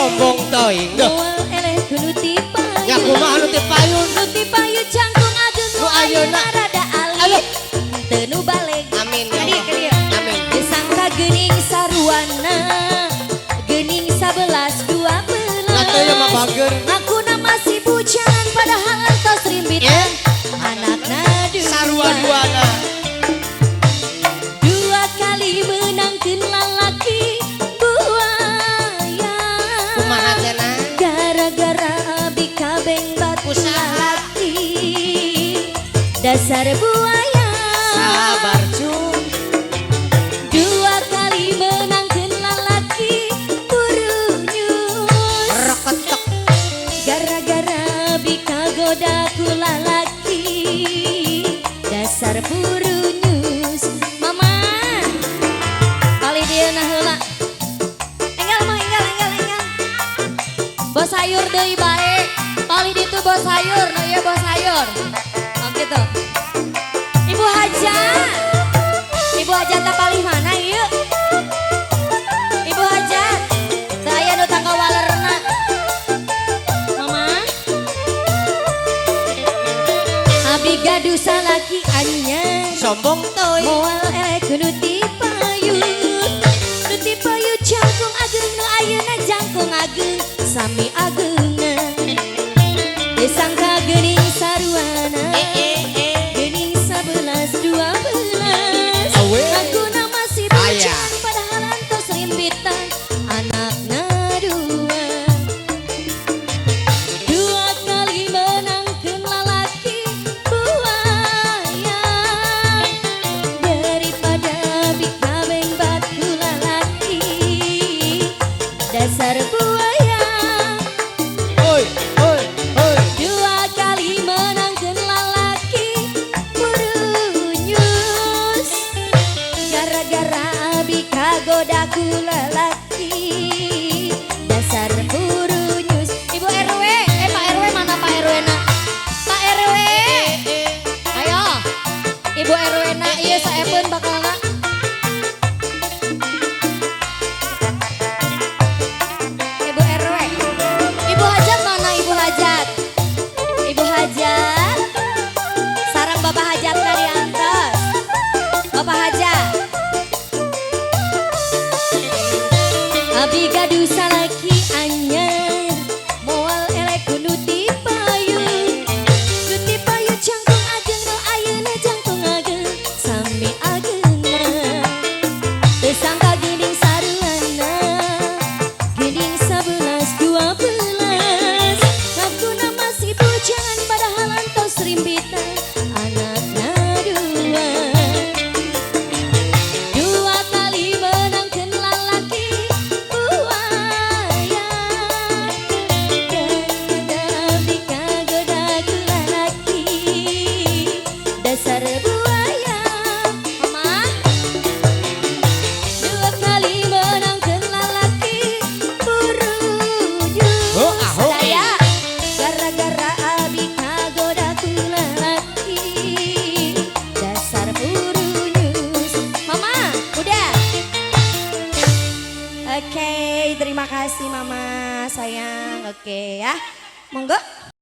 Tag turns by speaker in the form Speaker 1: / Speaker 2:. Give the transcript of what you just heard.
Speaker 1: sombong toy.
Speaker 2: Moal eleh nuti payu.
Speaker 1: Ya kumaha nuti payun.
Speaker 2: Nuti payu cangkung ageng nu ayeuna rada alit. Teu nu baleg.
Speaker 1: Amin ya
Speaker 2: Kadieu
Speaker 1: Allah.
Speaker 2: kadieu.
Speaker 1: Amin.
Speaker 2: Disangka geuning saruana. Geuning 11 12.
Speaker 1: Katanya mah bager.
Speaker 2: Ngakuna masih bujan padahal entos rimbitan. Anakna dua.
Speaker 1: Sarua-duana.
Speaker 2: Dua kali menangkeun lalaki buaya.
Speaker 1: Kumaha cenah?
Speaker 2: Gara-gara abi kabeng batu
Speaker 1: Usaha.
Speaker 2: lalaki. Dasar buaya.
Speaker 1: Sabar cum.
Speaker 2: Dua kali menangkeun lalaki burunyus.
Speaker 1: Reketek.
Speaker 2: Gara-gara abi kagoda ku lalaki. Dasar burunyus. Mama kali dia nah heula. Enggal mah enggal. Bos sayur deui bae. Kali ditu bos sayur, no ya bos sayur. Oh gitu. Ibu Hajat. Ibu Hajat teh palih mana ieu? Ibu Hajat. Teu aya nu tangga walerna. Mama. Abi gaduh salaki anyar.
Speaker 1: Sombong toy.
Speaker 2: Moal eleh nuti payu. Nuti payu jangkung ageng nu ayeuna jangkung ageng sami ageungna. Disangka geuning saruana. Geuning 11 12.
Speaker 1: Awe.
Speaker 2: Ngakuna masih
Speaker 1: Aya.
Speaker 2: bujan padahal entos rimbitan. Anakna dua. Dua kali menangkeun lalaki buaya. Daripada bikabeng batu lalaki. Dasar buaya.
Speaker 1: Oi.
Speaker 2: Dua kali menangkeun lalaki burunyus. Gara-gara abi kagoda ku lalaki. Dasar burunyus. Ibu RW, Pak RW mana Pak RW na? Pak RW. Ayo. Ibu RW na ieu saepeun bakalna. Ibu RW. Ibu Hajat mana Ibu Hajat? Ibu Hajat. Sarang Bapak Hajat na diantos. Bapak Hajat. Abi gaduh salaki anyar. Moal eleh ku nuti payu. Nuti payu jangkung ageng nu ayeuna jangkung ageng sami ageungna. Teu sangka geuning saruana. Geuning 11 12. Ngakuna masih bujan padahal entos rimbitan. Anakna dua. Dua kali menangkeun lalaki buaya. Gara-gara abi kagoda ku lalaki. Dasar buaya. Mama. Dua kali menangkeun lalaki burunyus.
Speaker 1: Oh, aho.
Speaker 2: Daya. Gara-gara abi kagoda ku lalaki. Dasar burunyus. Mama, udah. Oke, terima kasih Mama sayang. Oke ya. Monggo.